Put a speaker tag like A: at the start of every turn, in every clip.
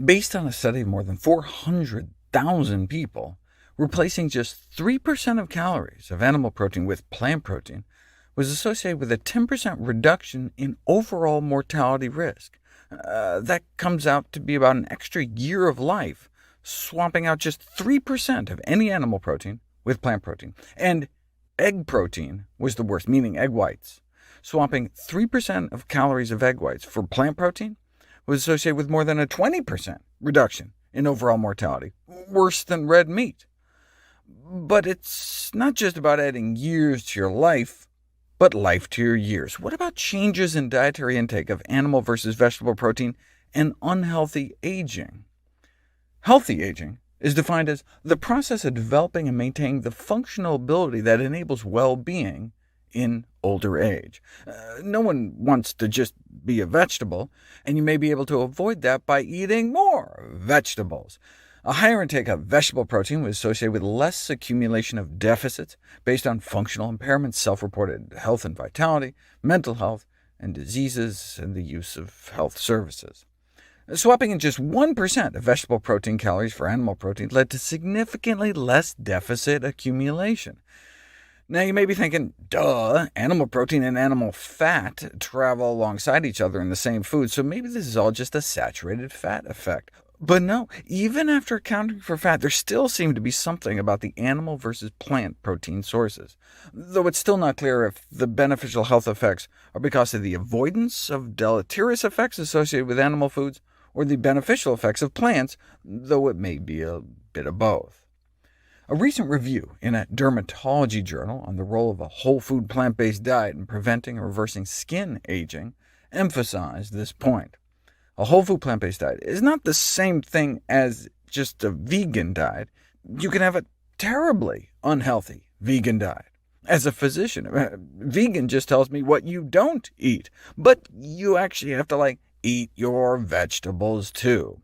A: Based on a study of more than 400,000 people, replacing just 3% of calories of animal protein with plant protein was associated with a 10% reduction in overall mortality risk. That comes out to be about an extra year of life, swapping out just 3% of any animal protein with plant protein. And egg protein was the worst, meaning egg whites. Swapping 3% of calories of egg whites for plant protein was associated with more than a 20% reduction in overall mortality, worse than red meat. But it's not just about adding years to your life, but life to your years. What about changes in dietary intake of animal versus vegetable protein and unhealthy aging? Healthy aging is defined as the process of developing and maintaining the functional ability that enables well-being in older age. No one wants to just be a vegetable, and you may be able to avoid that by eating more vegetables. A higher intake of vegetable protein was associated with less accumulation of deficits based on functional impairments, self-reported health and vitality, mental health, and diseases, and the use of health services. Swapping in just 1% of vegetable protein calories for animal protein led to significantly less deficit accumulation. Now you may be thinking, duh, animal protein and animal fat travel alongside each other in the same food, so maybe this is all just a saturated fat effect. But no, even after accounting for fat, there still seemed to be something about the animal versus plant protein sources, though it's still not clear if the beneficial health effects are because of the avoidance of deleterious effects associated with animal foods, or the beneficial effects of plants, though it may be a bit of both. A recent review in a dermatology journal on the role of a whole food plant-based diet in preventing or reversing skin aging emphasized this point. A whole food plant-based diet is not the same thing as just a vegan diet. You can have a terribly unhealthy vegan diet. As a physician, vegan just tells me what you don't eat, but you actually have to eat your vegetables too.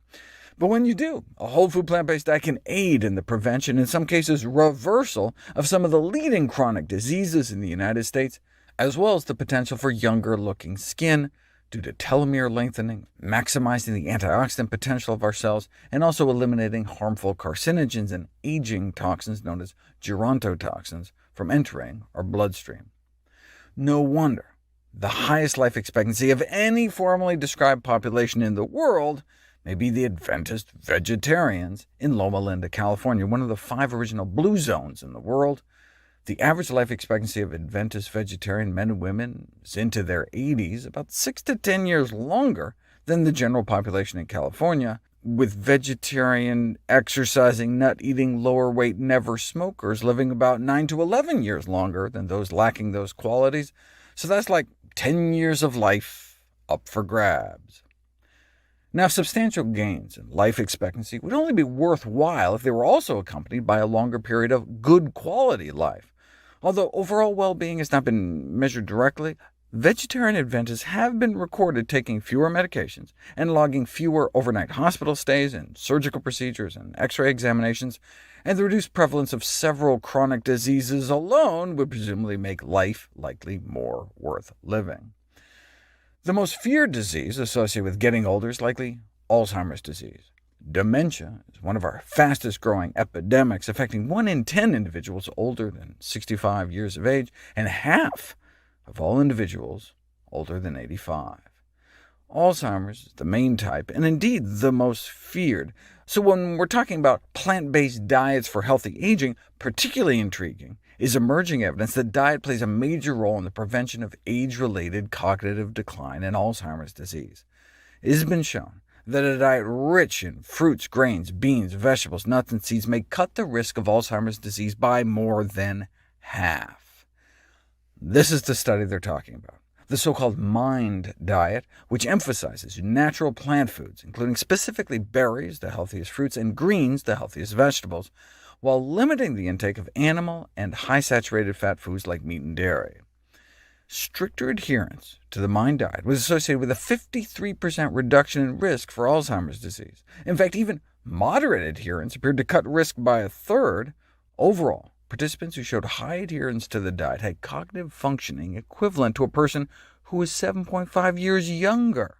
A: But when you do, a whole food plant-based diet can aid in the prevention, in some cases reversal, of some of the leading chronic diseases in the United States, as well as the potential for younger-looking skin due to telomere lengthening, maximizing the antioxidant potential of our cells, and also eliminating harmful carcinogens and aging toxins known as gerontotoxins from entering our bloodstream. No wonder the highest life expectancy of any formally described population in the world may be the Adventist vegetarians in Loma Linda, California, one of the 5 original blue zones in the world. The average life expectancy of Adventist vegetarian men and women is into their 80s, about 6 to 10 years longer than the general population in California, with vegetarian, exercising, nut-eating, lower-weight, never-smokers living about 9 to 11 years longer than those lacking those qualities. So that's like 10 years of life up for grabs. Now, substantial gains in life expectancy would only be worthwhile if they were also accompanied by a longer period of good quality life. Although overall well-being has not been measured directly, vegetarian Adventists have been recorded taking fewer medications and logging fewer overnight hospital stays and surgical procedures and X-ray examinations, and the reduced prevalence of several chronic diseases alone would presumably make life likely more worth living. The most feared disease associated with getting older is likely Alzheimer's disease. Dementia is one of our fastest-growing epidemics, affecting 1 in 10 individuals older than 65 years of age, and half of all individuals older than 85. Alzheimer's is the main type, and indeed the most feared. So when we're talking about plant-based diets for healthy aging, particularly intriguing is emerging evidence that diet plays a major role in the prevention of age-related cognitive decline and Alzheimer's disease. It has been shown that a diet rich in fruits, grains, beans, vegetables, nuts, and seeds may cut the risk of Alzheimer's disease by more than half. This is the study they're talking about, the so-called MIND diet, which emphasizes natural plant foods, including specifically berries, the healthiest fruits, and greens, the healthiest vegetables, while limiting the intake of animal and high-saturated fat foods like meat and dairy. Stricter adherence to the MIND diet was associated with a 53% reduction in risk for Alzheimer's disease. In fact, even moderate adherence appeared to cut risk by a third. Overall, participants who showed high adherence to the diet had cognitive functioning equivalent to a person who was 7.5 years younger.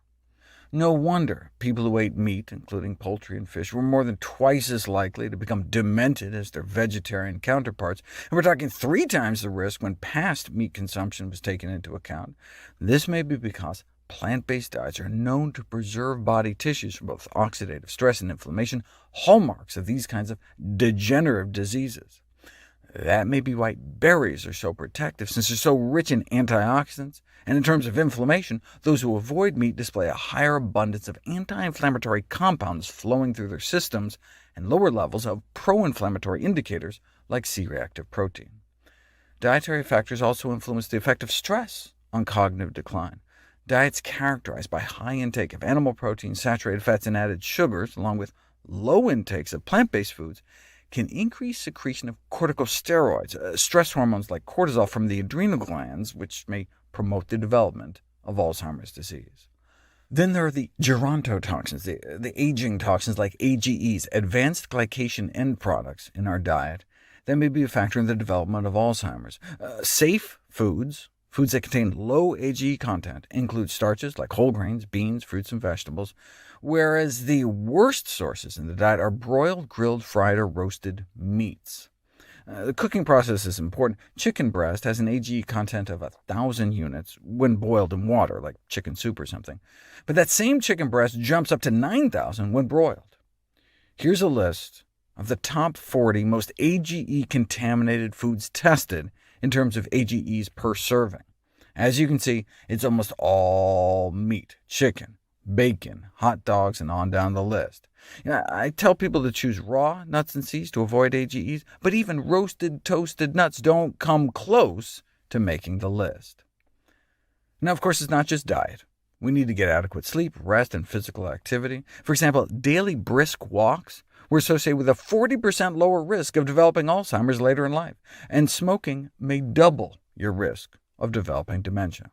A: No wonder people who ate meat, including poultry and fish, were more than twice as likely to become demented as their vegetarian counterparts, and we're talking 3 times the risk when past meat consumption was taken into account. This may be because plant-based diets are known to preserve body tissues from both oxidative stress and inflammation, hallmarks of these kinds of degenerative diseases. That may be why berries are so protective, since they're so rich in antioxidants, and in terms of inflammation, those who avoid meat display a higher abundance of anti-inflammatory compounds flowing through their systems, and lower levels of pro-inflammatory indicators like C-reactive protein. Dietary factors also influence the effect of stress on cognitive decline. Diets characterized by high intake of animal protein, saturated fats, and added sugars, along with low intakes of plant-based foods, can increase secretion of corticosteroids, stress hormones like cortisol, from the adrenal glands, which may promote the development of Alzheimer's disease. Then there are the gerontotoxins, the aging toxins like AGEs, advanced glycation end products, in our diet that may be a factor in the development of Alzheimer's. Safe foods that contain low AGE content include starches like whole grains, beans, fruits, and vegetables, whereas the worst sources in the diet are broiled, grilled, fried, or roasted meats. The cooking process is important. Chicken breast has an AGE content of 1,000 units when boiled in water, like chicken soup or something, but that same chicken breast jumps up to 9,000 when broiled. Here's a list of the top 40 most AGE-contaminated foods tested in terms of AGEs per serving. As you can see, it's almost all meat, chicken, bacon, hot dogs, and on down the list. I tell people to choose raw nuts and seeds to avoid AGEs, but even roasted, toasted nuts don't come close to making the list. Now, of course, it's not just diet. We need to get adequate sleep, rest, and physical activity. For example, daily brisk walks were associated with a 40% lower risk of developing Alzheimer's later in life, and smoking may double your risk of developing dementia.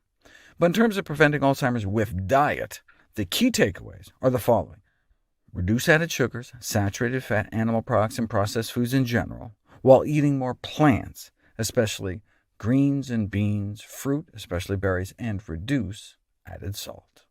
A: But in terms of preventing Alzheimer's with diet, the key takeaways are the following. Reduce added sugars, saturated fat, animal products, and processed foods in general, while eating more plants, especially greens and beans, fruit, especially berries, and reduce added salt.